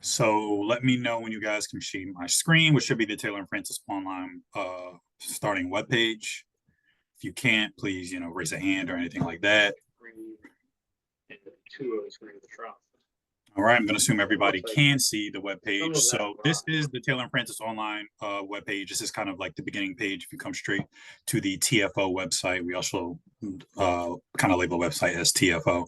So let me know when you guys can see my screen, which should be the Taylor and Francis online starting webpage. If you can't, please, raise a hand or anything like that. Green and two of us green the Trump. All right, I'm going to assume everybody can see the web Some page. of that So this rock. is the Taylor and Francis online web page. This is kind of like the beginning page. If you come straight to the TFO website, we also kind of label website as TFO.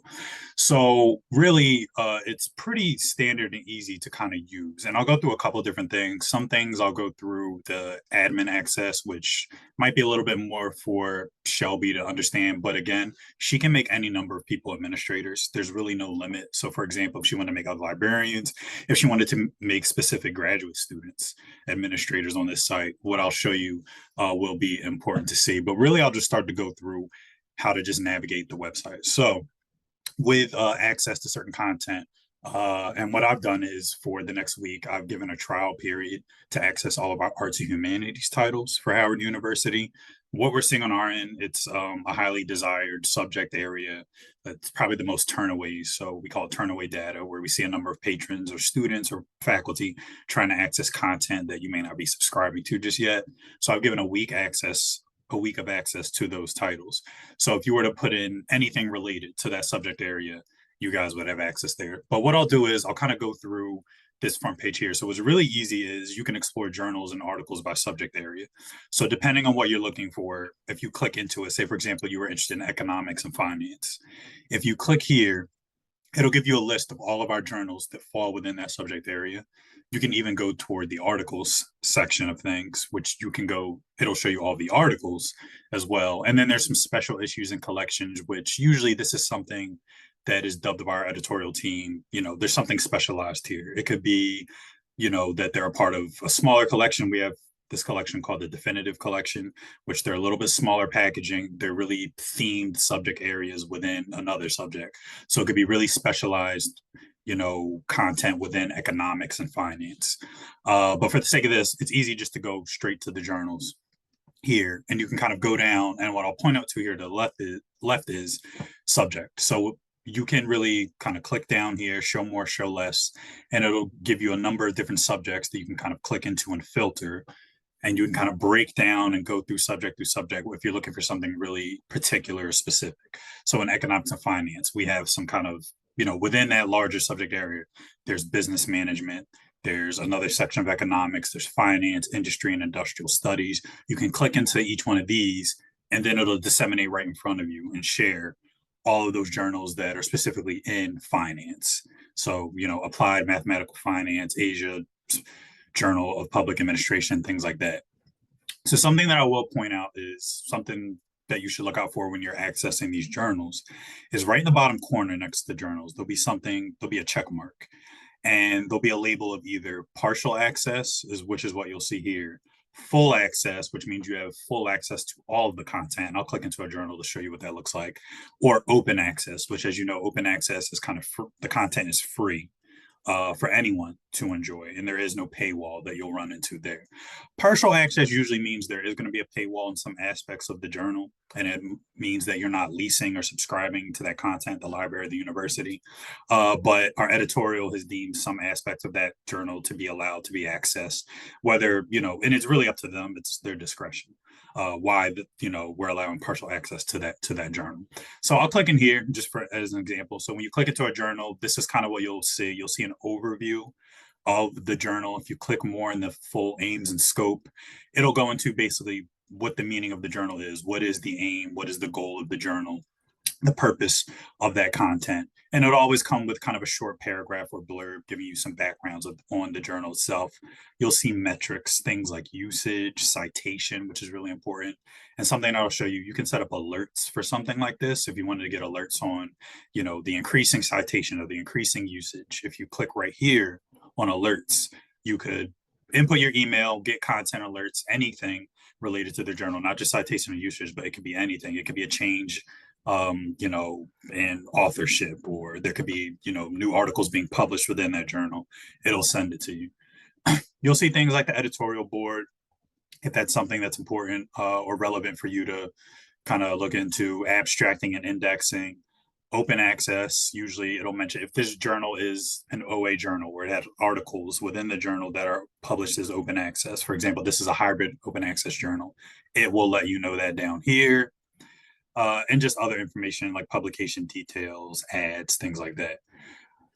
So really, it's pretty standard and easy to kind of use. And I'll go through a couple of different things. Some things I'll go through the admin access, which might be a little bit more for Shelby to understand. But again, she can make any number of people administrators. There's really no limit. So for example, if she wanted to make other librarians, if she wanted to make specific graduate students administrators on this site, what I'll show you will be important to see. But really, I'll just start to go through how to just navigate the website. So with access to certain content, and what I've done is for the next week, I've given a trial period to access all of our arts and humanities titles for Howard University. What we're seeing on our end, it's a highly desired subject area. That's probably the most turnaways. So we call it turnaway data, where we see a number of patrons or students or faculty trying to access content that you may not be subscribing to just yet. So I've given a week of access to those titles. So if you were to put in anything related to that subject area, you guys would have access there. But what I'll do is I'll kind of go through this front page here. So what's really easy is you can explore journals and articles by subject area. So depending on what you're looking for, if you click into it, say for example, you were interested in economics and finance. If you click here, it'll give you a list of all of our journals that fall within that subject area. You can even go toward the articles section of things, which you can go, it'll show you all the articles as well. And then there's some special issues and collections, which usually this is something that is dubbed of our editorial team. There's something specialized here. It could be, that they're a part of a smaller collection. We have this collection called the Definitive Collection, which they're a little bit smaller packaging. They're really themed subject areas within another subject. So it could be really specialized, content within economics and finance. But for the sake of this, it's easy just to go straight to the journals here, and you can kind of go down. And what I'll point out to here to the left is subject. So you can really kind of click down here, show more, show less, and it'll give you a number of different subjects that you can kind of click into and filter. And you can kind of break down and go through subject if you're looking for something really particular or specific. So in economics and finance, we have some kind of, within that larger subject area, there's business management, there's another section of economics, there's finance, industry, and industrial studies. You can click into each one of these, and then it'll disseminate right in front of you and share all of those journals that are specifically in finance. So, applied mathematical finance, Asia, Journal of Public Administration, things like that. So something that I will point out is something that you should look out for when you're accessing these journals is right in the bottom corner next to the journals, there'll be a check mark, and there'll be a label of either partial access, which is what you'll see here, full access, which means you have full access to all of the content. I'll click into a journal to show you what that looks like, or open access, which, as you know, open access is kind of the content is free for anyone to enjoy, and there is no paywall that you'll run into there. Partial access usually means there is going to be a paywall in some aspects of the journal, and it means that you're not leasing or subscribing to that content, the library, the university. But our editorial has deemed some aspects of that journal to be allowed to be accessed, whether, and it's really up to them, it's their discretion. Why we're allowing partial access to that journal. So I'll click in here just as an example. So when you click into a journal, this is kind of what you'll see. You'll see an overview of the journal. If you click more in the full aims and scope, it'll go into basically what the meaning of the journal is. What is the aim? What is the goal of the journal? The purpose of that content. And it'll always come with kind of a short paragraph or blurb giving you some backgrounds on the journal itself. You'll see metrics, things like usage, citation, which is really important. And something I'll show you, you can set up alerts for something like this. If you wanted to get alerts on, the increasing citation or the increasing usage, if you click right here on alerts, you could input your email, get content alerts, anything related to the journal, not just citation or usage, but it could be anything. It could be a change in authorship, or there could be, new articles being published within that journal. It'll send it to you. You'll see things like the editorial board, if that's something that's important or relevant for you to kind of look into, abstracting and indexing. Open access, usually it'll mention if this journal is an OA journal where it has articles within the journal that are published as open access. For example, this is a hybrid open access journal. It will let you know that down here. And just other information like publication details, ads, things like that.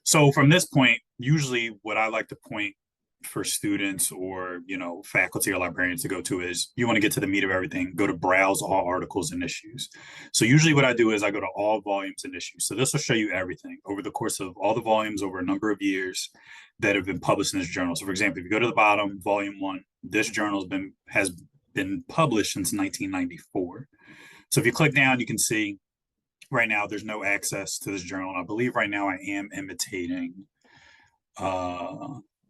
So from this point, usually what I like to point for students or faculty or librarians to go to is you want to get to the meat of everything, go to browse all articles and issues. So usually what I do is I go to all volumes and issues. So this will show you everything over the course of all the volumes over a number of years that have been published in this journal. So for example, if you go to the bottom, volume 1, this journal has been published since 1994. So if you click down, you can see right now there's no access to this journal. And I believe right now I am imitating,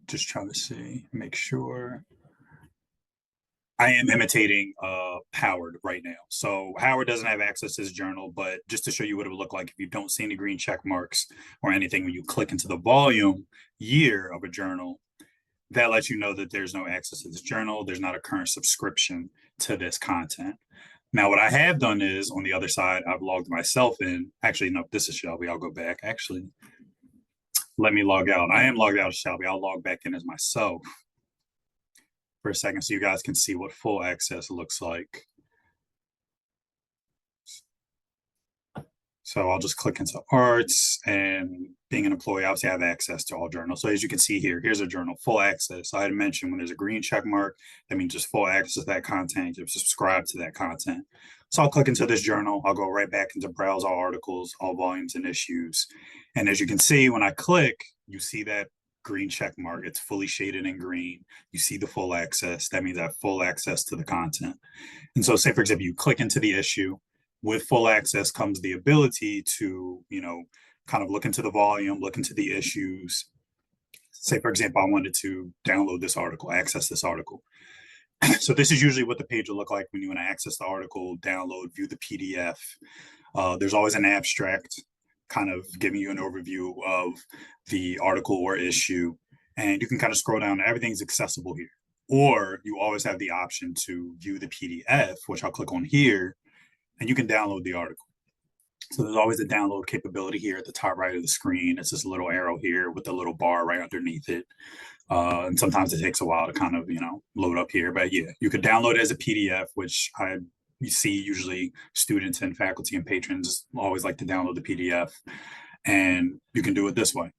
just trying to see, make sure. I am imitating Howard right now. So Howard doesn't have access to this journal, but just to show you what it would look like if you don't see any green check marks or anything, when you click into the volume year of a journal, that lets you know that there's no access to this journal. There's not a current subscription to this content. Now, what I have done is on the other side, I've logged myself in. Actually, no, this is Shelby. I'll go back. Actually, let me log out. I am logged out as Shelby. I'll log back in as myself for a second so you guys can see what full access looks like. So I'll just click into arts, and being an employee, obviously I have access to all journals. So as you can see here, here's a journal, full access. I had mentioned when there's a green check mark, that means just full access to that content, you subscribe to that content. So I'll click into this journal. I'll go right back into browse all articles, all volumes and issues. And as you can see, when I click, you see that green check mark. It's fully shaded in green. You see the full access. That means I have full access to the content. And so say, for example, you click into the issue. With full access comes the ability to, kind of look into the volume, look into the issues. Say, for example, I wanted to download this article, access this article. So this is usually what the page will look like when you want to access the article, download, view the PDF. There's always an abstract kind of giving you an overview of the article or issue. And you can kind of scroll down. Everything's accessible here. Or you always have the option to view the PDF, which I'll click on here, and you can download the article. So there's always a download capability here at the top right of the screen. It's this little arrow here with a little bar right underneath it. And sometimes it takes a while to kind of, load up here. But yeah, you could download it as a PDF, which you see usually students and faculty and patrons always like to download the PDF. And you can do it this way.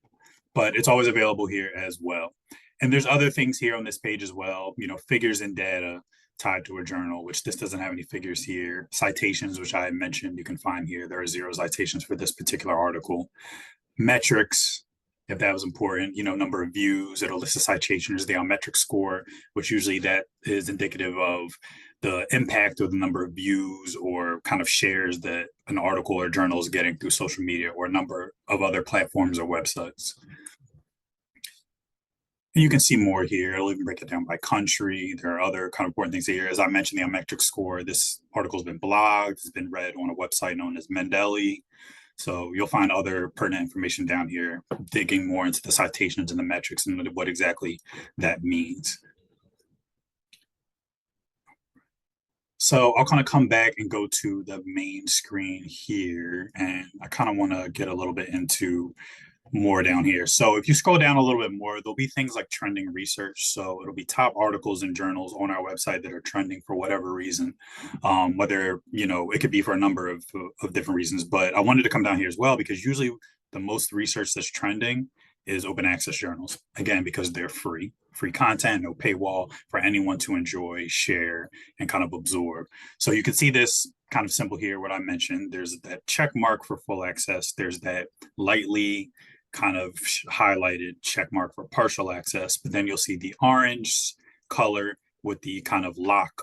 But it's always available here as well. And there's other things here on this page as well, figures and data tied to a journal, which this doesn't have any figures here. Citations, which I mentioned, you can find here. There are 0 citations for this particular article. Metrics, if that was important, number of views, it'll list the citations, the metric score, which usually that is indicative of the impact of the number of views or kind of shares that an article or journal is getting through social media or a number of other platforms or websites. And you can see more here. It'll even break it down by country. There are other kind of important things here. As I mentioned, the metric score, this article has been blogged, it's been read on a website known as Mendeley. So you'll find other pertinent information down here, digging more into the citations and the metrics and what exactly that means. So I'll kind of come back and go to the main screen here. And I kind of want to get a little bit into more down here. So if you scroll down a little bit more, there'll be things like trending research. So it'll be top articles and journals on our website that are trending for whatever reason, whether, it could be for a number of different reasons. But I wanted to come down here as well, because usually the most research that's trending is open access journals, again, because they're free content, no paywall for anyone to enjoy, share, and kind of absorb. So you can see this kind of simple here, what I mentioned. There's that check mark for full access. There's that lightly kind of highlighted check mark for partial access, but then you'll see the orange color with the kind of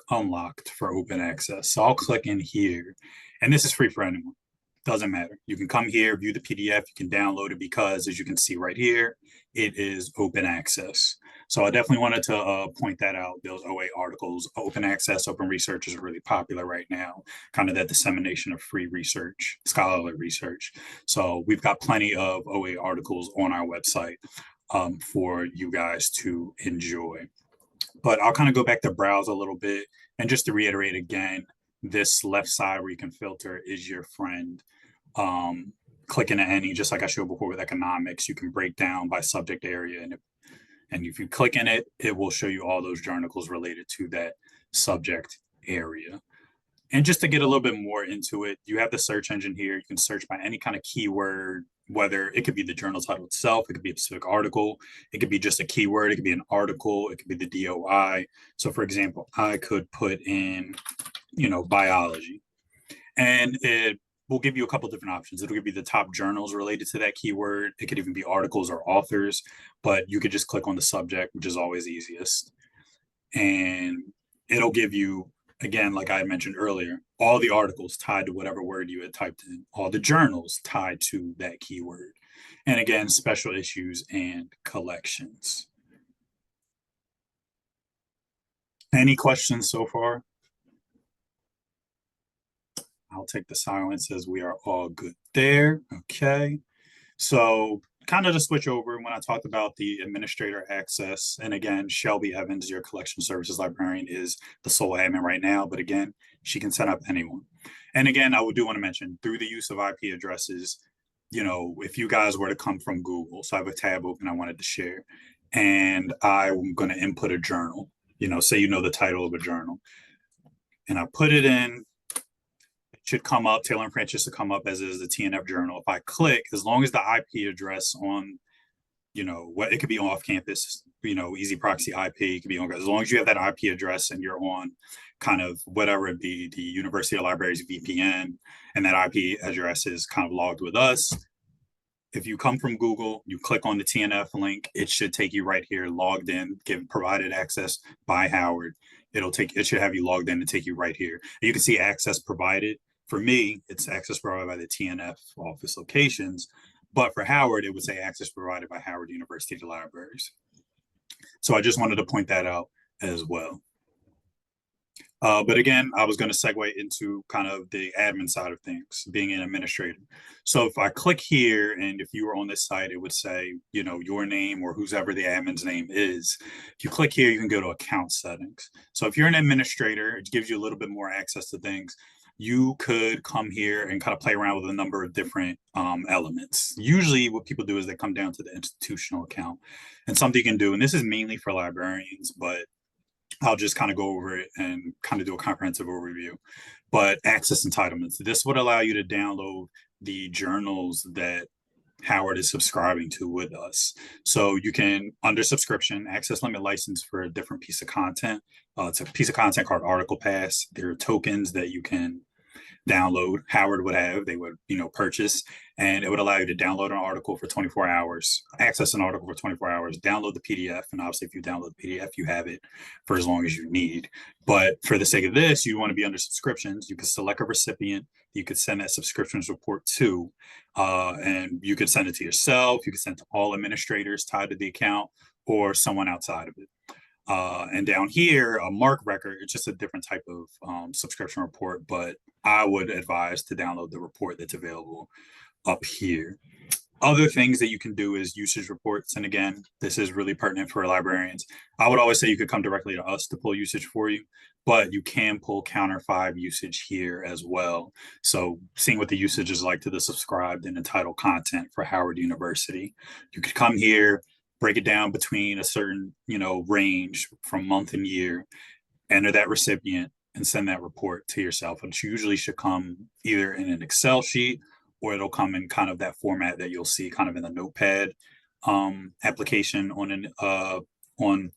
unlocked for open access. So I'll click in here, and this is free for anyone. Doesn't matter. You can come here, view the PDF, you can download it, because as you can see right here, it is open access. So I definitely wanted to point that out. Those OA articles, open access, open research is really popular right now, kind of that dissemination of free research, scholarly research. So we've got plenty of OA articles on our website for you guys to enjoy. But I'll kind of go back to browse a little bit. And just to reiterate again, this left side where you can filter is your friend. click into any, just like I showed before with economics, you can break down by subject area. And if you click in it, it will show you all those journals related to that subject area. And just to get a little bit more into it, you have the search engine here. You can search by any kind of keyword, whether it could be the journal title itself, it could be a specific article, it could be just a keyword, it could be an article, it could be the DOI. So for example, I could put in, biology, and it will give you a couple different options. It'll give you the top journals related to that keyword. It could even be articles or authors, but you could just click on the subject, which is always easiest. And it'll give you, again, like I mentioned earlier, all the articles tied to whatever word you had typed in, all the journals tied to that keyword. And again, special issues and collections. Any questions so far? I'll take the silence as we are all good there. Okay. So kind of to switch over, when I talked about the administrator access, and again, Shelby Evans, your collection services librarian, is the sole admin right now, but again, she can set up anyone. And again, I do want to mention, through the use of IP addresses, if you guys were to come from Google, so I have a tab open I wanted to share, and I'm going to input a journal, say the title of a journal, and I put it in, should come up, Taylor and Francis to come up as is the TNF journal. If I click, as long as the IP address on, what it could be off campus, easy proxy IP, it could be on, as long as you have that IP address and you're on kind of whatever it be, the University of Libraries VPN, and that IP address is kind of logged with us. If you come from Google, you click on the TNF link, it should take you right here, logged in, provided access by Howard. It should have you logged in and take you right here. You can see access provided. For me, it's access provided by the TNF office locations, but for Howard, it would say access provided by Howard University Libraries. So I just wanted to point that out as well. But again, I was going to segue into kind of the admin side of things, being an administrator. So if I click here, and if you were on this site, it would say, your name or whoever the admin's name is. If you click here, you can go to account settings. So if you're an administrator, it gives you a little bit more access to things. You could come here and kind of play around with a number of different elements. Usually what people do is they come down to the institutional account, and something you can do, and this is mainly for librarians, but I'll just kind of go over it and kind of do a comprehensive overview. But access entitlements, this would allow you to download the journals that Howard is subscribing to with us. So you can, under subscription, access limit license for a different piece of content. It's a piece of content called Article Pass. There are tokens that you can download. Howard would have, they would, purchase, and it would allow you to download an article for 24 hours, access an article for 24 hours, download the PDF. And obviously if you download the PDF, you have it for as long as you need. But for the sake of this, you want to be under subscriptions. You can select a recipient you could send that subscriptions report to, and you could send it to yourself. You can send it to all administrators tied to the account or someone outside of it. And down here, a MARC record, it's just a different type of subscription report, but I would advise to download the report that's available up here. Other things that you can do is usage reports. And again, this is really pertinent for librarians. I would always say you could come directly to us to pull usage for you, but you can pull Counter5 usage here as well. So seeing what the usage is like to the subscribed and entitled content for Howard University. You could come here, break it down between a certain, range from month and year, enter that recipient and send that report to yourself. It usually should come either in an Excel sheet or it'll come in kind of that format that you'll see kind of in the Notepad application on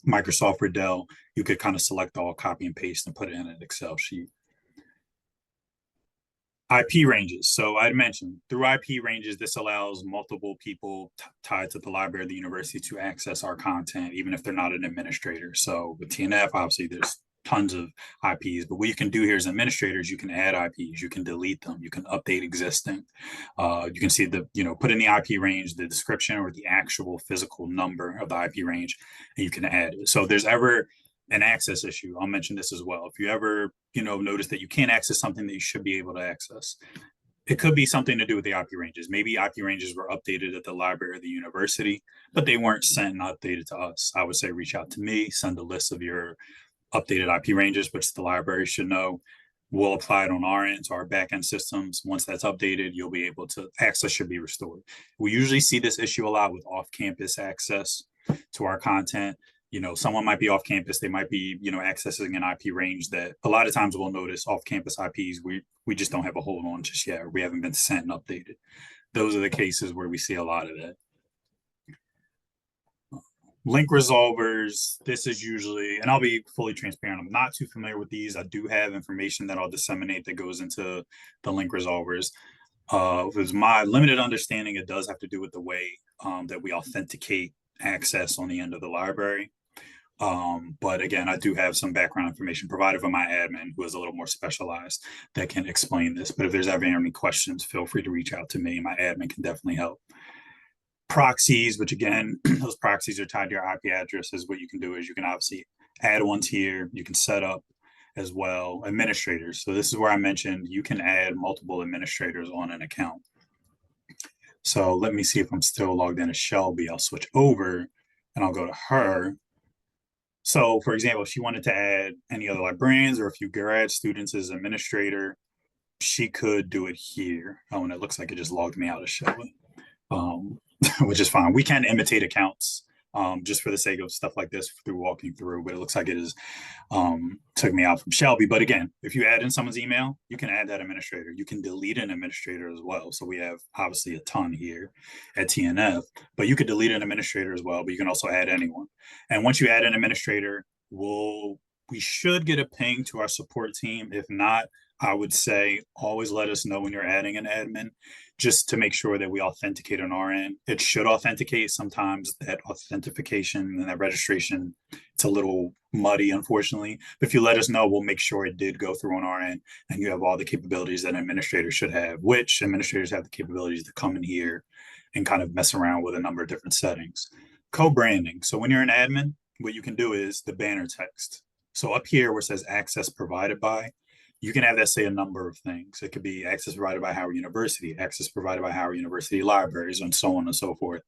Microsoft or Dell. You could kind of select all, copy and paste, and put it in an Excel sheet. IP ranges. So I mentioned through IP ranges, this allows multiple people tied to the library of the university to access our content, even if they're not an administrator. So with TNF, obviously there's tons of IPs, but what you can do here as administrators, you can add IPs, you can delete them, you can update existing. You can see put in the IP range, the description or the actual physical number of the IP range, and you can add it. So if there's ever an access issue, I'll mention this as well. If you ever, notice that you can't access something that you should be able to access, it could be something to do with the IP ranges. Maybe IP ranges were updated at the library or the university, but they weren't sent and updated to us. I would say reach out to me, send a list of your updated IP ranges, which the library should know. We'll apply it on our end to our backend systems. Once that's updated, you'll be able to access should be restored. We usually see this issue a lot with off-campus access to our content. Someone might be off campus, they might be, accessing an IP range that a lot of times we'll notice off campus IPs we just don't have a hold on just yet, or we haven't been sent and updated. Those are the cases where we see a lot of that. Link resolvers, this is usually, and I'll be fully transparent, I'm not too familiar with these. I do have information that I'll disseminate that goes into the link resolvers. With my limited understanding, it does have to do with the way that we authenticate access on the end of the library. But again, I do have some background information provided by my admin who is a little more specialized that can explain this. But if there's ever any questions, feel free to reach out to me. My admin can definitely help. Proxies, which again, those proxies are tied to your IP addresses. What you can do is you can obviously add ones here. You can set up as well administrators. So this is where I mentioned you can add multiple administrators on an account. So let me see if I'm still logged in as Shelby. I'll switch over and I'll go to her. So for example, if she wanted to add any other librarians or a few grad students as administrator, she could do it here. Oh, and it looks like it just logged me out of Shelby, which is fine. We can imitate accounts just for the sake of stuff like this through walking through, but it looks like it is took me out from Shelby. But again, if you add in someone's email, you can add that administrator. You can delete an administrator as well. So we have obviously a ton here at TNF, but you could delete an administrator as well, but you can also add anyone. And once you add an administrator, we should get a ping to our support team. If not, I would say always let us know when you're adding an admin, just to make sure that we authenticate on our end. It should authenticate. Sometimes that authentication and that registration, it's a little muddy, unfortunately. But if you let us know, we'll make sure it did go through on our end and you have all the capabilities that an administrator should have, which administrators have the capabilities to come in here and kind of mess around with a number of different settings. Co-branding. So when you're an admin, what you can do is the banner text. So up here where it says access provided by, you can have that say a number of things. It could be access provided by Howard University, access provided by Howard University libraries, and so on and so forth.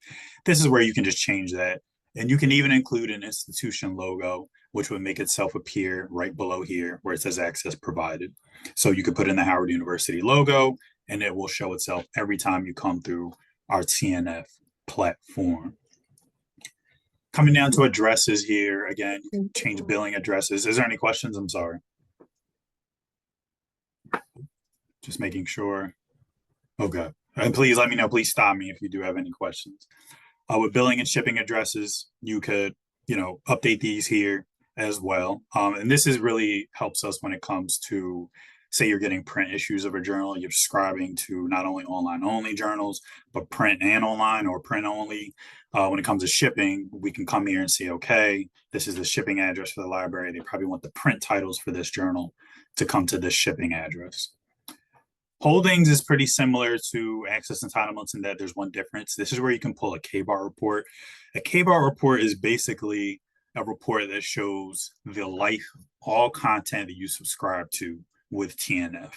This is where you can just change that. And you can even include an institution logo, which would make itself appear right below here where it says access provided. So you could put in the Howard University logo and it will show itself every time you come through our TNF platform. Coming down to addresses here, again, you can change billing addresses. Is there any questions? I'm sorry. Just making sure. Okay. And please let me know. Please stop me if you do have any questions. With billing and shipping addresses, you could, update these here as well. And this is really helps us when it comes to, say you're getting print issues of a journal, you're subscribing to not only online only journals, but print and online or print only. When it comes to shipping, we can come here and see, okay, this is the shipping address for the library. They probably want the print titles for this journal to come to this shipping address. Holdings is pretty similar to access entitlements in that there's one difference. This is where you can pull a KBAR report. A KBAR report is basically a report that shows the life, all content that you subscribe to with TNF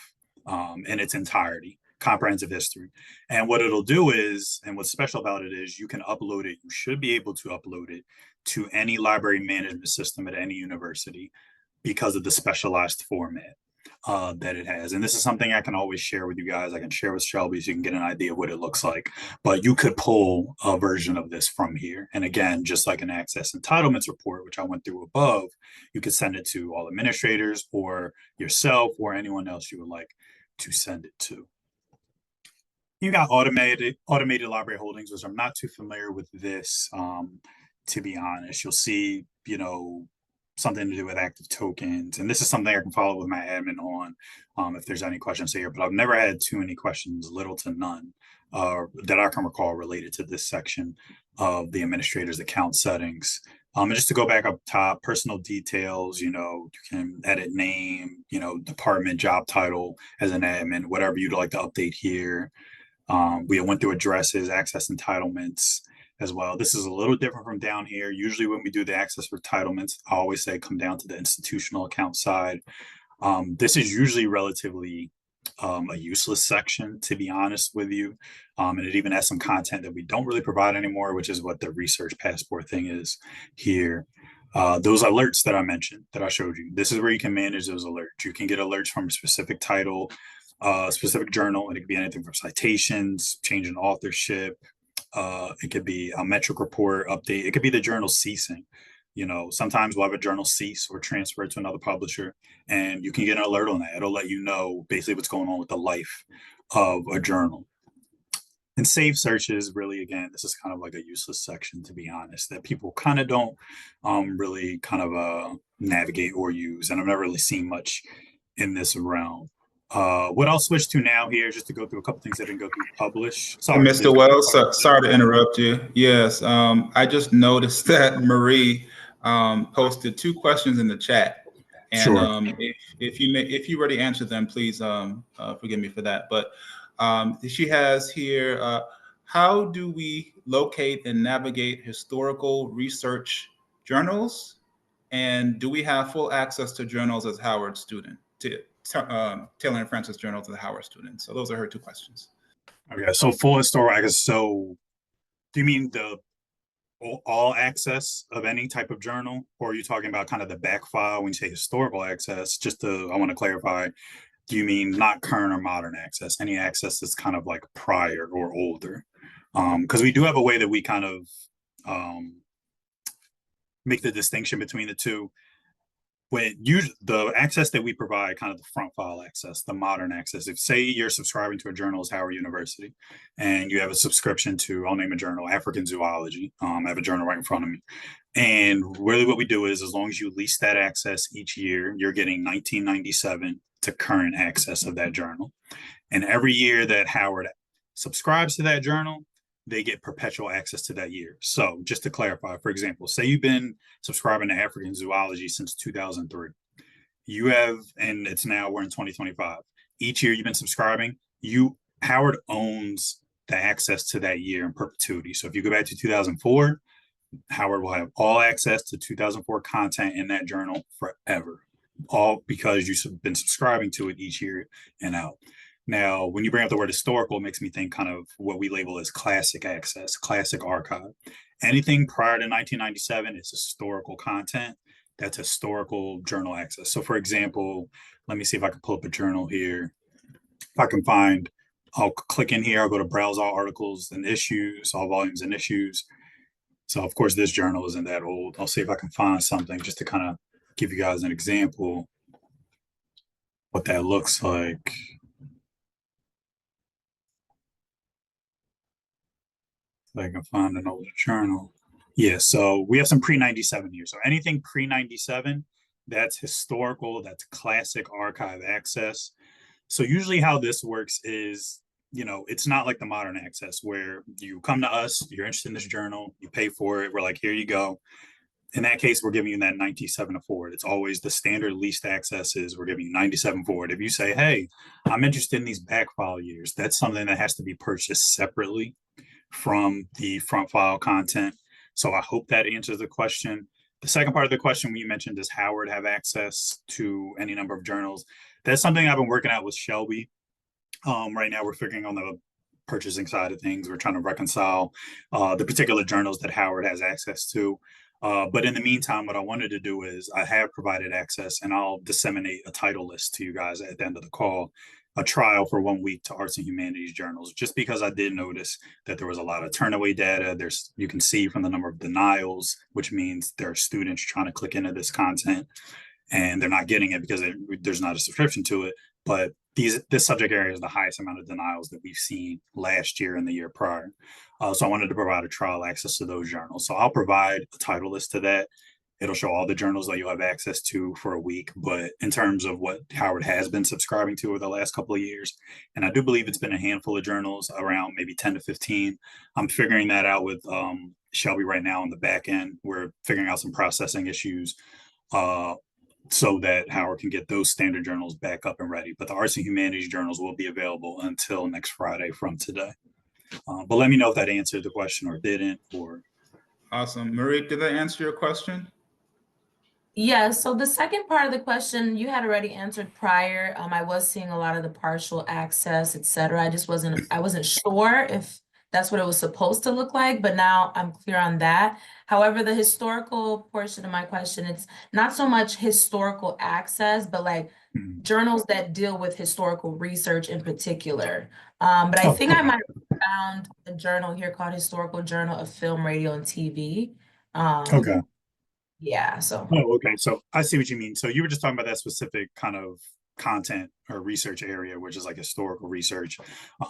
in its entirety, comprehensive history. And what it'll do is, and what's special about it is you can upload it, you should be able to upload it to any library management system at any university because of the specialized format that it has. And this is something I can always share with you guys. I can share with Shelby so you can get an idea of what it looks like. But you could pull a version of this from here. And again, just like an access entitlements report, which I went through above, you could send it to all administrators or yourself or anyone else you would like to send it to. You got automated library holdings, which I'm not too familiar with this, to be honest. You'll see, something to do with active tokens. And this is something I can follow with my admin on if there's any questions here, but I've never had too many questions, little to none, that I can recall related to this section of the administrator's account settings. And just to go back up top, personal details, you can edit name, department, job title as an admin, whatever you'd like to update here. We went through addresses, access entitlements, as well. This is a little different from down here. Usually when we do the access for entitlements, I always say come down to the institutional account side. This is usually relatively a useless section, to be honest with you. And it even has some content that we don't really provide anymore, which is what the research passport thing is here. Those alerts that I mentioned, that I showed you, this is where you can manage those alerts. You can get alerts from a specific title, specific journal, and it could be anything from citations, change in authorship. It could be a metric report update. It could be the journal ceasing. You know, sometimes we'll have a journal cease or transfer to another publisher, and you can get an alert on that. It'll let you know basically what's going on with the life of a journal. And save searches, really, again, this is kind of like a useless section, to be honest, that people kind of don't really kind of navigate or use. And I've never really seen much in this realm. What I'll switch to now here, just to go through a couple things that didn't go through publish. Sorry, Mr. Wells, sorry to interrupt you. Yes, I just noticed that Marie posted 2 questions in the chat. And sure. If you already answered them, please forgive me for that. But she has here, how do we locate and navigate historical research journals? And do we have full access to journals as Howard student, Taylor and Francis journals as a Howard student? So those are her 2 questions. Okay, so full historical access. So do you mean the all access of any type of journal, or are you talking about kind of the back file when you say historical access? I want to clarify, do you mean not current or modern access? Any access that's kind of like prior or older? Because we do have a way that we kind of make the distinction between the two. When the access that we provide, kind of the front file access, the modern access. If say you're subscribing to a journal as Howard University, and you have a subscription to, I'll name a journal, African Zoology. I have a journal right in front of me. And really what we do is, as long as you lease that access each year, you're getting 1997 to current access of that journal. And every year that Howard subscribes to that journal, they get perpetual access to that year. So just to clarify, for example, say you've been subscribing to African Zoology since 2003. You have, and it's now, we're in 2025. Each year you've been subscribing, Howard owns the access to that year in perpetuity. So if you go back to 2004, Howard will have all access to 2004 content in that journal forever, all because you've been subscribing to it each year and out. Now, when you bring up the word historical, it makes me think kind of what we label as classic access, classic archive. Anything prior to 1997 is historical content. That's historical journal access. So for example, let me see if I can pull up a journal here. If I can find, I'll click in here, I'll go to browse all articles and issues, all volumes and issues. So of course, this journal isn't that old. I'll see if I can find something just to kind of give you guys an example what that looks like. I can find an older journal. Yeah, so we have some pre-97 here. So anything pre-97, that's historical, that's classic archive access. So usually how this works is, it's not like the modern access where you come to us, you're interested in this journal, you pay for it, we're like, here you go. In that case, we're giving you that 97 forward. It's always the standard least access is we're giving you 97 forward. If you say, hey, I'm interested in these back file years, that's something that has to be purchased separately from the front file content. So I hope that answers the question. The second part of the question we mentioned, does Howard have access to any number of journals? That's something I've been working out with Shelby. Right now we're figuring on the purchasing side of things. We're trying to reconcile the particular journals that Howard has access to. But in the meantime, what I wanted to do is I have provided access, and I'll disseminate a title list to you guys at the end of the call, a trial for 1 week to arts and humanities journals, just because I did notice that there was a lot of turnaway data. You can see from the number of denials, which means there are students trying to click into this content and they're not getting it because there's not a subscription to it. But this subject area is the highest amount of denials that we've seen last year and the year prior. So I wanted to provide a trial access to those journals. So I'll provide a title list to that. It'll show all the journals that you'll have access to for a week. But in terms of what Howard has been subscribing to over the last couple of years, and I do believe it's been a handful of journals, around maybe 10 to 15. I'm figuring that out with Shelby right now on the back end. We're figuring out some processing issues so that Howard can get those standard journals back up and ready. But the arts and humanities journals will be available until next Friday from today. But let me know if that answered the question or didn't. Awesome. Marie, did that answer your question? Yeah, so the second part of the question you had already answered prior. I was seeing a lot of the partial access, etc. I wasn't sure if that's what it was supposed to look like, but now I'm clear on that. However, the historical portion of my question, it's not so much historical access, but like Mhm. journals that deal with historical research in particular. But I Oh, think I okay. might have found a journal here called Historical Journal of Film, Radio, and TV. Okay. Yeah, so Oh, okay. So I see what you mean. So you were just talking about that specific kind of content or research area, which is like historical research,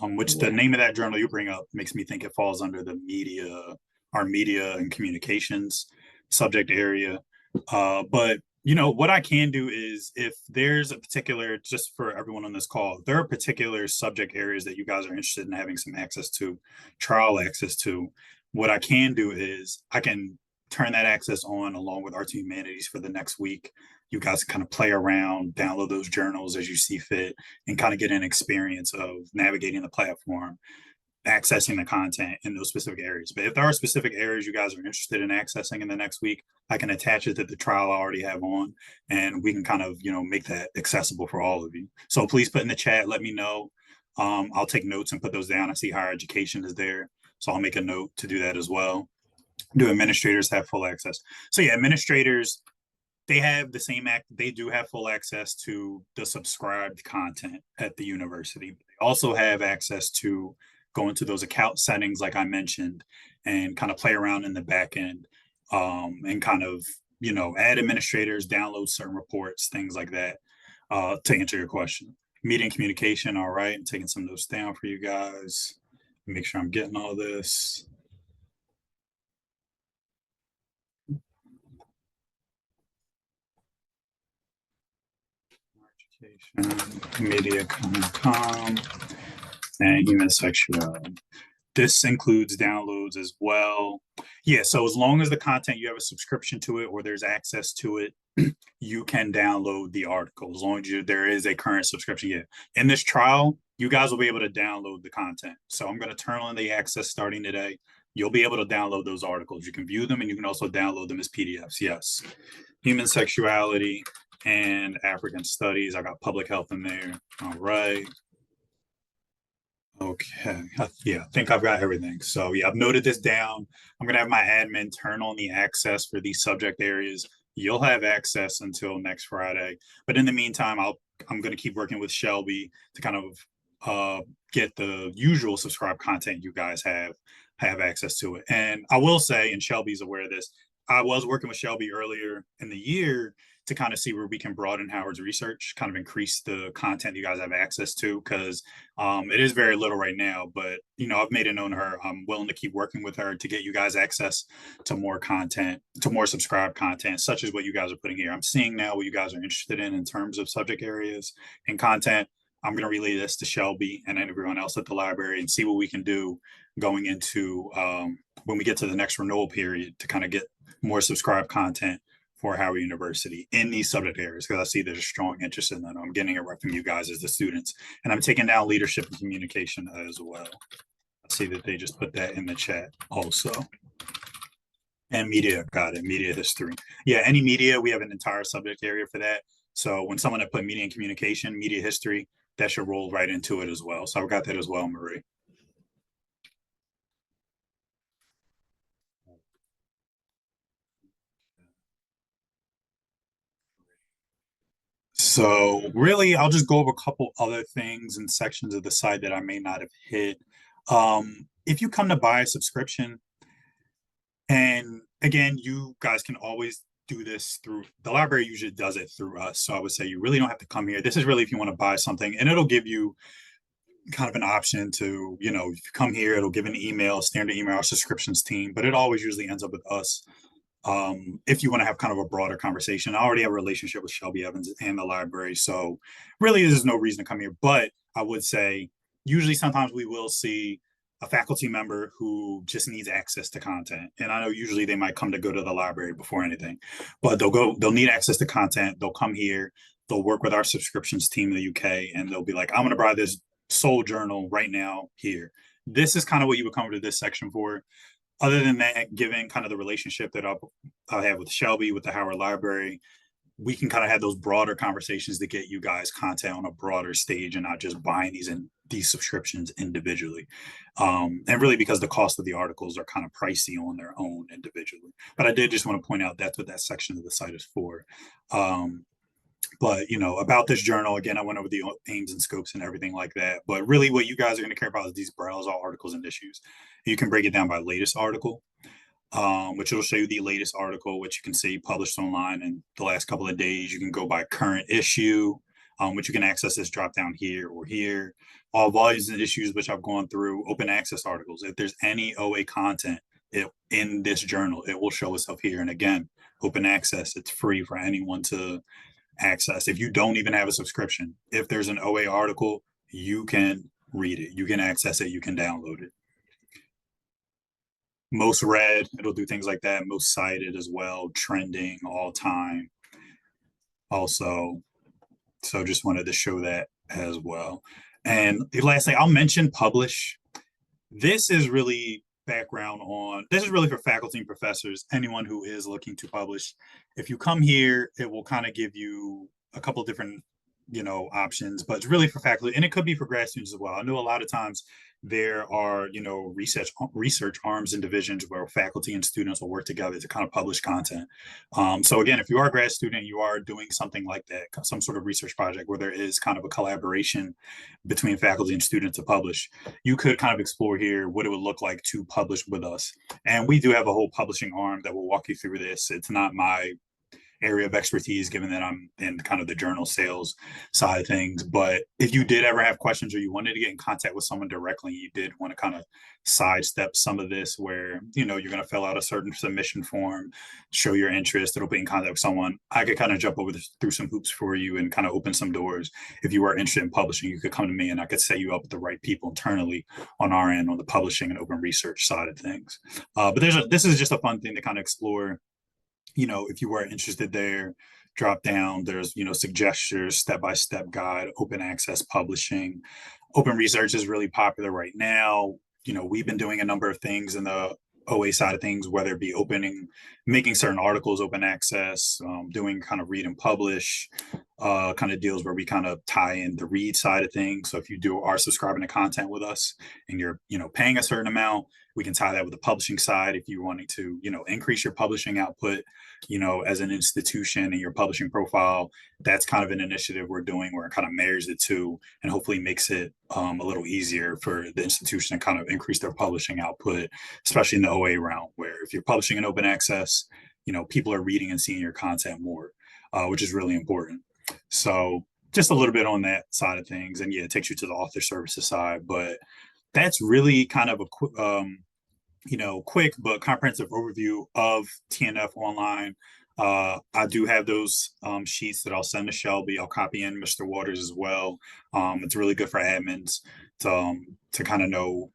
which the yeah. name of that journal you bring up makes me think it falls under the our media and communications subject area. But what I can do is if there's a particular, just for everyone on this call, if there are particular subject areas that you guys are interested in having some access to, trial access to, what I can do is I can turn that access on along with Arts and Humanities for the next week. You guys can kind of play around, download those journals as you see fit, and kind of get an experience of navigating the platform, accessing the content in those specific areas. But if there are specific areas you guys are interested in accessing in the next week, I can attach it to the trial I already have on, and we can kind of, make that accessible for all of you. So please put in the chat, let me know. I'll take notes and put those down. I see higher education is there, so I'll make a note to do that as well. Do administrators have full access? So yeah, administrators, they have the same they do have full access to the subscribed content at the university. They also have access to go into those account settings like I mentioned and kind of play around in the back end, and kind of add administrators, download certain reports, things like that, to answer your question. Meeting communication, all right, I'm taking some notes down for you guys, make sure I'm getting all this. Media.com and human sexuality. This includes downloads as well. Yeah, so as long as the content you have a subscription to it or there's access to it, you can download the article as long as there is a current subscription. Yeah, in this trial, you guys will be able to download the content. So I'm going to turn on the access starting today. You'll be able to download those articles. You can view them and you can also download them as PDFs. Yes, human sexuality and African studies. I got public health in there. All right. Okay. Yeah, I think I've got everything. So yeah, I've noted this down. I'm gonna have my admin turn on the access for these subject areas. You'll have access until next Friday. But in the meantime, I'm gonna keep working with Shelby to kind of get the usual subscribe content you guys have access to it. And I will say, and Shelby's aware of this, I was working with Shelby earlier in the year to kind of see where we can broaden Howard's research, kind of increase the content you guys have access to, because it is very little right now. But I've made it known to her I'm willing to keep working with her to get you guys access to more content, to more subscribed content, such as what you guys are putting here. I'm seeing now what you guys are interested in terms of subject areas and content. I'm going to relay this to Shelby and everyone else at the library and see what we can do going into when we get to the next renewal period to kind of get more subscribed content for Howard University in these subject areas, because I see there's a strong interest in that. I'm getting it right from you guys as the students, and I'm taking down leadership and communication as well. I see that they just put that in the chat also. And media, got it, media history. Yeah, any media, we have an entire subject area for that. So when someone had put media and communication, media history, that should roll right into it as well. So I've got that as well, Marie. So really, I'll just go over a couple other things and sections of the site that I may not have hit. If you come to buy a subscription, and again, you guys can always do this through the library, usually does it through us. So I would say you really don't have to come here. This is really if you want to buy something, and it'll give you kind of an option to, if you come here, it'll give an email, standard email, our subscriptions team, but it always usually ends up with us. If you want to have kind of a broader conversation, I already have a relationship with Shelby Evans and the library. So really, there's no reason to come here. But I would say usually sometimes we will see a faculty member who just needs access to content. And I know usually they might come to go to the library before anything, but they'll need access to content. They'll come here, they'll work with our subscriptions team in the UK, and they'll be like, I'm going to buy this Soul Journal right now here. This is kind of what you would come to this section for. Other than that, given kind of the relationship that I have with Shelby, with the Howard Library, we can kind of have those broader conversations to get you guys content on a broader stage and not just buying these subscriptions individually. And really because the cost of the articles are kind of pricey on their own individually. But I did just want to point out that's what that section of the site is for. But about this journal, again, I went over the aims and scopes and everything like that. But really what you guys are going to care about is these browse all articles and issues. You can break it down by latest article, which will show you the latest article, which you can see published online in the last couple of days. You can go by current issue, which you can access this drop down here or here. All volumes and issues, which I've gone through, open access articles. If there's any OA content in this journal, it will show itself here. And again, open access, it's free for anyone to access. If you don't even have a subscription, if there's an OA article, you can read it, you can access it, you can download it. Most read, it'll do things like that. Most cited as well, trending, all time also. So just wanted to show that as well. And the last thing I'll mention, publish. This is really this is really for faculty and professors, anyone who is looking to publish. If you come here, it will kind of give you a couple of different options, but it's really for faculty, and it could be for grad students as well. I know a lot of times there are research arms and divisions where faculty and students will work together to kind of publish content. So again, if you are a grad student, you are doing something like that, some sort of research project where there is kind of a collaboration between faculty and students to publish, you could kind of explore here what it would look like to publish with us. And we do have a whole publishing arm that will walk you through this. It's not my area of expertise, given that I'm in kind of the journal sales side of things. But if you did ever have questions or you wanted to get in contact with someone directly, you did want to kind of sidestep some of this where, you're going to fill out a certain submission form, show your interest, it'll be in contact with someone. I could kind of jump through some hoops for you and kind of open some doors. If you were interested in publishing, you could come to me and I could set you up with the right people internally on our end on the publishing and open research side of things. But this is just a fun thing to kind of explore. If you were interested there, drop down, there's, suggestions, step-by-step guide, open access publishing. Open research is really popular right now. We've been doing a number of things in the OA side of things, whether it be making certain articles open access, doing kind of read and publish kind of deals where we kind of tie in the read side of things. So if you are subscribing to content with us and you're, paying a certain amount, we can tie that with the publishing side. If you're wanting to, increase your publishing output, as an institution and your publishing profile, that's kind of an initiative we're doing where it kind of marries the two and hopefully makes it a little easier for the institution to kind of increase their publishing output, especially in the OA realm, where if you're publishing in open access, people are reading and seeing your content more, which is really important. So just a little bit on that side of things. And yeah, it takes you to the author services side, but that's really kind of a quick but comprehensive overview of TNF Online. I do have those sheets that I'll send to Shelby. I'll copy in Mr. Waters as well. It's really good for admins to kind of know,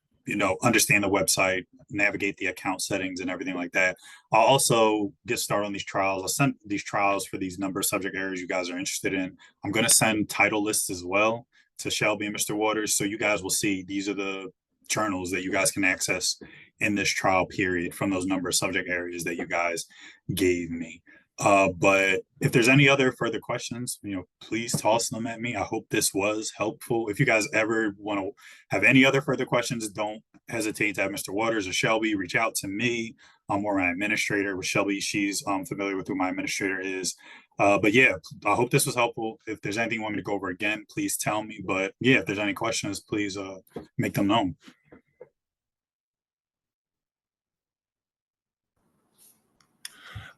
understand the website, navigate the account settings and everything like that. I'll also get started on these trials. I'll send these trials for these number of subject areas you guys are interested in. I'm going to send title lists as well to Shelby and Mr. Waters. So you guys will see these are the journals that you guys can access in this trial period from those number of subject areas that you guys gave me. But if there's any other further questions, please toss them at me. I hope this was helpful. If you guys ever want to have any other further questions, don't hesitate to have Mr. Waters or Shelby reach out to me. I'm more my administrator with Shelby. She's familiar with who my administrator is. But yeah, I hope this was helpful. If there's anything you want me to go over again, please tell me. But yeah, if there's any questions, please make them known.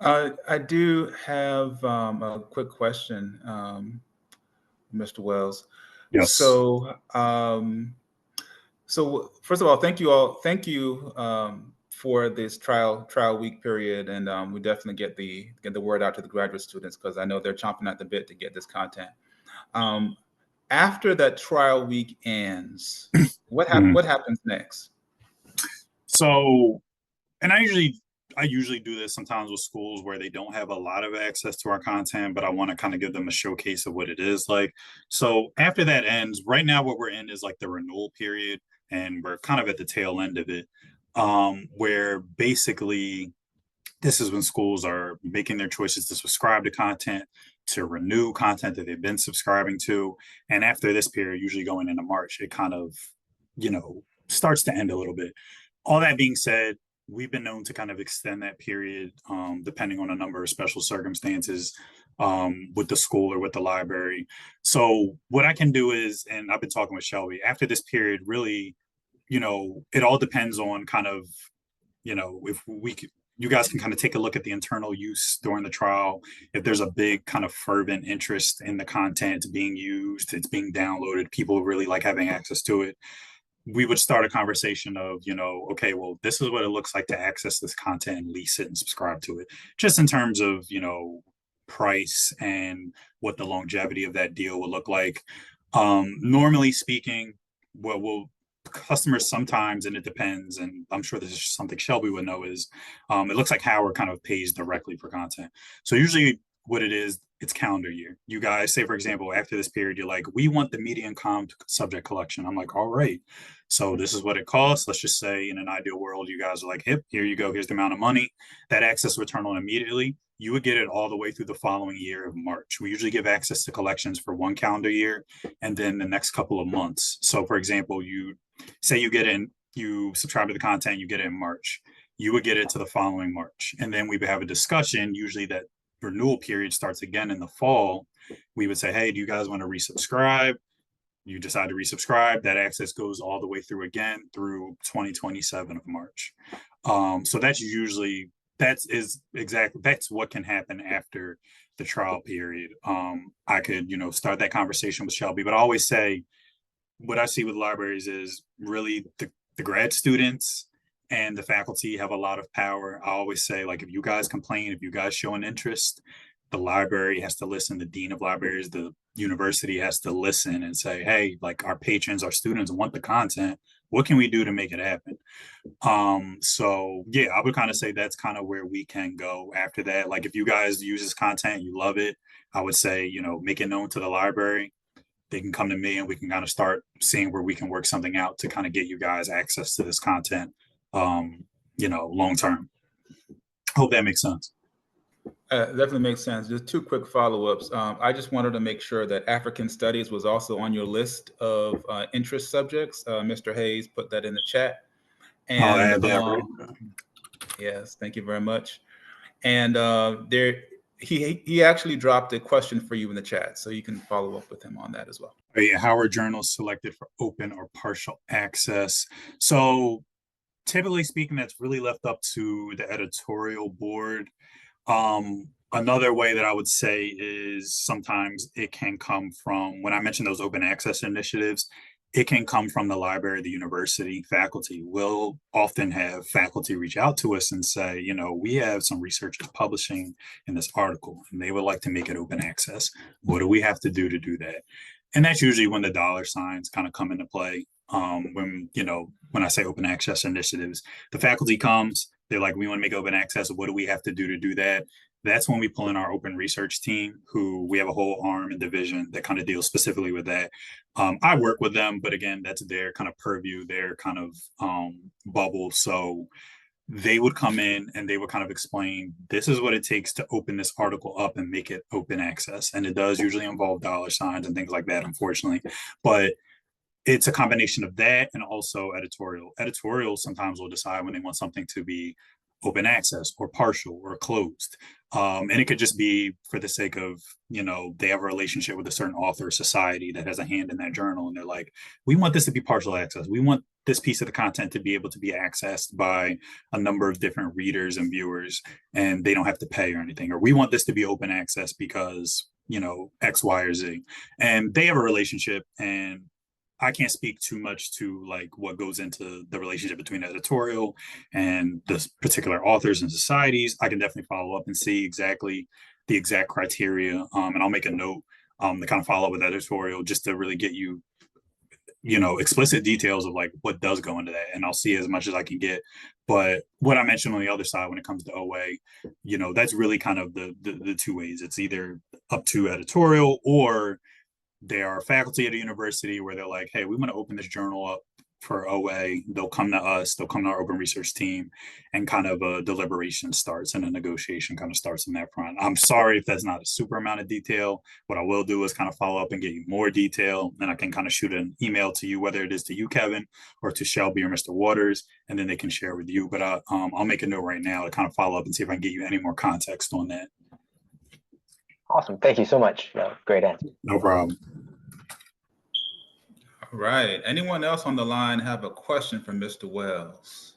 I do have a quick question, Mr. Wells. Yes. So, so first of all, thank you for this trial week period, and we definitely get the word out to the graduate students because I know they're chomping at the bit to get this content. After that trial week ends, what happens next? So, and I usually do this sometimes with schools where they don't have a lot of access to our content, but I want to kind of give them a showcase of what it is like. So after that ends, right now what we're in is like the renewal period, and we're kind of at the tail end of it, where basically this is when schools are making their choices to subscribe to content, to renew content that they've been subscribing to. And after this period, usually going into March, it kind of, starts to end a little bit. All that being said, we've been known to kind of extend that period, depending on a number of special circumstances, with the school or with the library. So what I can do is, and I've been talking with Shelby, after this period, really, it all depends on kind of, if you guys can kind of take a look at the internal use during the trial. If there's a big kind of fervent interest in the content, it's being used, it's being downloaded, people really like having access to it, we would start a conversation of, okay, well, this is what it looks like to access this content and lease it and subscribe to it, just in terms of, price and what the longevity of that deal will look like. Normally speaking, what customers sometimes, and it depends, and I'm sure this is something Shelby would know, is it looks like Howard kind of pays directly for content. So usually what it is, it's calendar year. You guys say, for example, after this period, you're like, we want the media and comm subject collection. I'm like, all right, so this is what it costs. Let's just say in an ideal world, you guys are like, hip, here you go. Here's the amount of money. That access will turn on immediately. You would get it all the way through the following year of March. We usually give access to collections for one calendar year and then the next couple of months. So for example, you say you subscribe to the content, you get it in March, you would get it to the following March. And then we would have a discussion. Usually that renewal period starts again in the fall. We would say, hey, do you guys want to resubscribe? You decide to resubscribe. That access goes all the way through again through 2027 of March. So that's what can happen after the trial period. I could, start that conversation with Shelby, but I always say what I see with libraries is really the grad students and the faculty have a lot of power. I always say, like, if you guys complain, if you guys show an interest, the library has to listen. The dean of libraries, the university has to listen and say, hey, like, our patrons, our students want the content. What can we do to make it happen? So yeah, I would kind of say that's kind of where we can go after that. Like, if you guys use this content, you love it, I would say, make it known to the library. They can come to me and we can kind of start seeing where we can work something out to kind of get you guys access to this content, long term. Hope that makes sense. Definitely makes sense. Just two quick follow-ups. I just wanted to make sure that African Studies was also on your list of interest subjects. Mr. Hayes put that in the chat. And yes, thank you very much. And he actually dropped a question for you in the chat, so you can follow up with him on that as well. Oh, yeah, Howard Journal selected for open or partial access. So typically speaking, that's really left up to the editorial board. Another way that I would say is sometimes it can come from, when I mentioned those open access initiatives, it can come from the library, the university. Faculty will often have faculty reach out to us and say, we have some researchers publishing in this article and they would like to make it open access. What do we have to do that? And that's usually when the dollar signs kind of come into play. When I say open access initiatives, the faculty comes, they're like, we want to make open access. What do we have to do that? That's when we pull in our open research team, who we have a whole arm and division that kind of deals specifically with that. I work with them, but again, that's their kind of purview, their kind of bubble. So they would come in and they would kind of explain, this is what it takes to open this article up and make it open access. And it does usually involve dollar signs and things like that, unfortunately. But it's a combination of that and also editorial. Editorial sometimes will decide when they want something to be open access or partial or closed. And it could just be for the sake of, they have a relationship with a certain author or society that has a hand in that journal. And they're like, we want this to be partial access. We want this piece of the content to be able to be accessed by a number of different readers and viewers, and they don't have to pay or anything. Or we want this to be open access because, X, Y, or Z. And they have a relationship, and I can't speak too much to like what goes into the relationship between editorial and the particular authors and societies. I can definitely follow up and see exactly the exact criteria. And I'll make a note to kind of follow up with editorial just to really get you, explicit details of like what does go into that. And I'll see as much as I can get. But what I mentioned on the other side when it comes to OA, that's really kind of the two ways. It's either up to editorial, or there are faculty at a university where they're like, hey, we want to open this journal up for OA, they'll come to us, they'll come to our open research team, and kind of a deliberation starts and a negotiation kind of starts in that front. I'm sorry if that's not a super amount of detail. What I will do is kind of follow up and get you more detail. Then I can kind of shoot an email to you, whether it is to you, Kevin, or to Shelby or Mr. Waters, and then they can share with you. But I'll make a note right now to kind of follow up and see if I can get you any more context on that. Awesome. Thank you so much. Great answer. No problem. All right. Anyone else on the line have a question for Mr. Wells?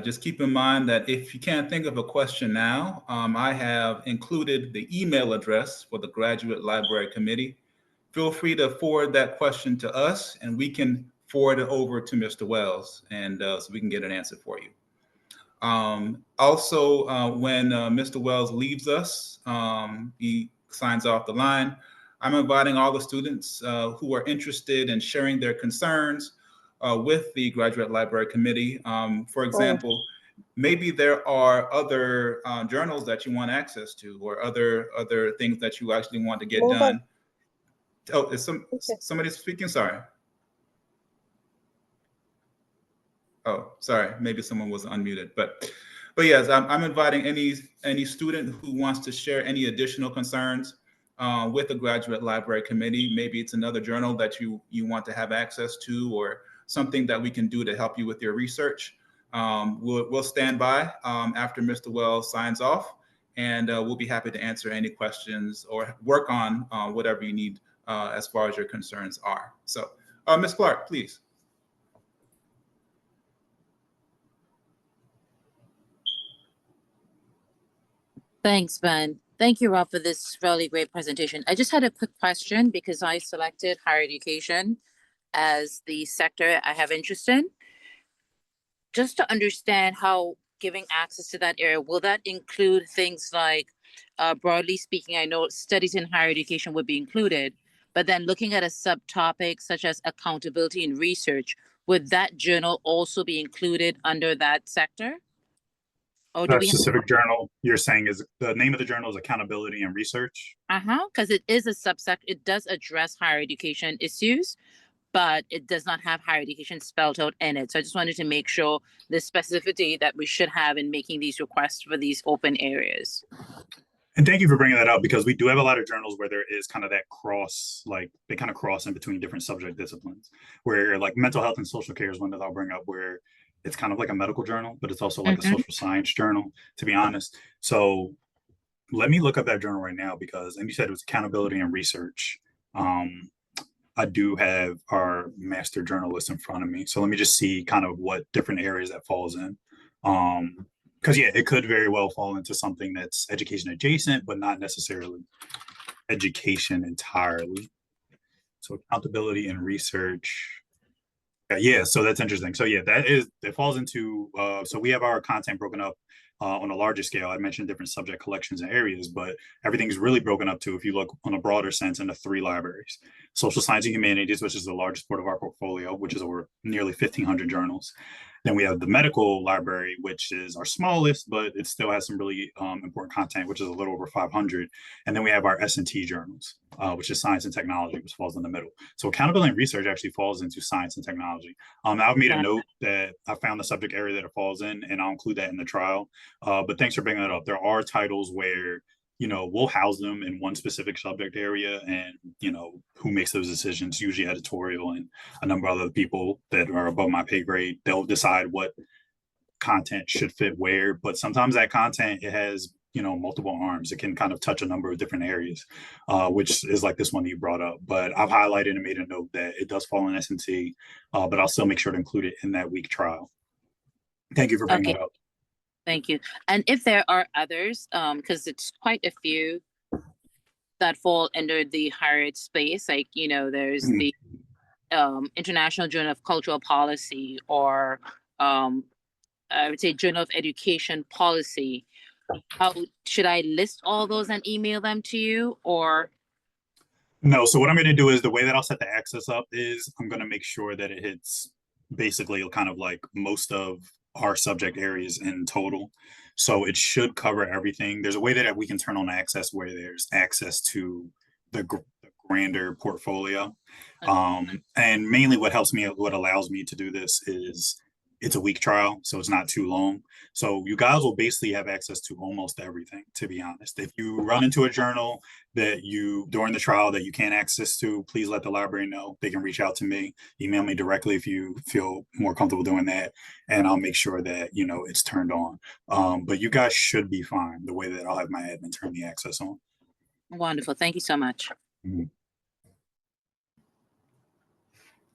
Just keep in mind that if you can't think of a question now, I have included the email address for the Graduate Library Committee. Feel free to forward that question to us and we can forward it over to Mr. Wells and so we can get an answer for you. Also, when Mr. Wells leaves us, he signs off the line. I'm inviting all the students who are interested in sharing their concerns with the Graduate Library Committee. For example, maybe there are other journals that you want access to or other things that you actually want to get done. Oh, is somebody speaking? Sorry. Oh, sorry. Maybe someone was unmuted, but yes, I'm inviting any student who wants to share any additional concerns with the Graduate Library Committee. Maybe it's another journal that you want to have access to, or something that we can do to help you with your research. We'll stand by after Mr. Wells signs off, and we'll be happy to answer any questions or work on whatever you need as far as your concerns are. So, Ms. Clark, please. Thanks, Ben. Thank you, Rob, for this really great presentation. I just had a quick question because I selected higher education as the sector I have interest in. Just to understand how giving access to that area, will that include things like, broadly speaking, I know studies in higher education would be included, but then looking at a subtopic such as accountability in research, would that journal also be included under that sector? Or do That we specific journal you're saying is the name of the journal is Accountability and Research? because it is a subsect, it does address higher education issues, but it does not have higher education spelled out in it. So I just wanted to make sure the specificity that we should have in making these requests for these open areas. And thank you for bringing that up, because we do have a lot of journals where there is kind of that cross, like they kind of cross in between different subject disciplines, where like mental health and social care is one that I'll bring up, where it's kind of like a medical journal, but it's also like a social science journal, to be honest. So let me look up that journal right now, because, and you said it was Accountability and Research. I do have our master journalist in front of me. So let me just see kind of what different areas that falls in. Because yeah, it could very well fall into something that's education adjacent, but not necessarily education entirely. So accountability and research. Yeah, so that's interesting. So yeah, it falls into, so we have our content broken up on a larger scale. I mentioned different subject collections and areas, but everything's really broken up to, if you look on a broader sense, into 3 libraries: social science and humanities, which is the largest part of our portfolio, which is over nearly 1,500 journals. Then we have the medical library, which is our smallest, but it still has some really important content, which is a little over 500. And then we have our S&T journals, which is science and technology, which falls in the middle. So accountability and research actually falls into science and technology. I've made a note that I found the subject area that it falls in, and I'll include that in the trial. But thanks for bringing that up. There are titles where, you know, we'll house them in one specific subject area, and, you know, who makes those decisions, usually editorial and a number of other people that are above my pay grade. They'll decide what content should fit where, but sometimes that content, it has, you know, multiple arms. It can kind of touch a number of different areas, which is like this one that you brought up. But I've highlighted and made a note that it does fall in S&T, but I'll still make sure to include it in that week trial. Thank you for bringing that up. Thank you. And if there are others, because it's quite a few that fall under the higher ed space, like, you know, there's the International Journal of Cultural Policy, or I would say Journal of Education Policy. How should I list all those and email them to you, or? No, so what I'm going to do is, the way that I'll set the access up is I'm going to make sure that it hits basically kind of like most of our subject areas in total. So it should cover everything. There's a way that we can turn on access where there's access to the grander portfolio. And mainly what allows me to do this is it's a week trial, so it's not too long. So you guys will basically have access to almost everything, to be honest. If you run into a journal that you during the trial that you can't access to, please let the library know. They can reach out to me, email me directly if you feel more comfortable doing that, and I'll make sure that it's turned on. But you guys should be fine the way that I'll have my admin turn the access on. Wonderful. Thank you so much.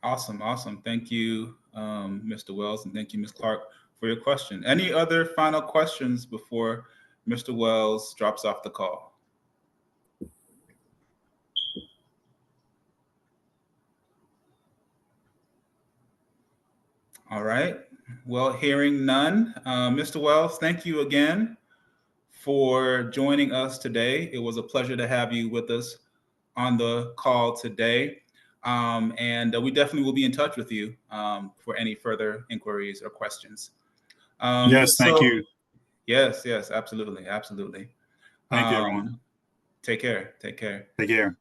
Awesome. Thank you, Mr. Wells, and thank you, Ms. Clark, for your question. Any other final questions before Mr. Wells drops off the call? All right. Well, hearing none, Mr. Wells, thank you again for joining us today. It was a pleasure to have you with us on the call today. And we definitely will be in touch with you for any further inquiries or questions. Yes, thank you. Yes, absolutely. Thank you, everyone. Take care. Take care.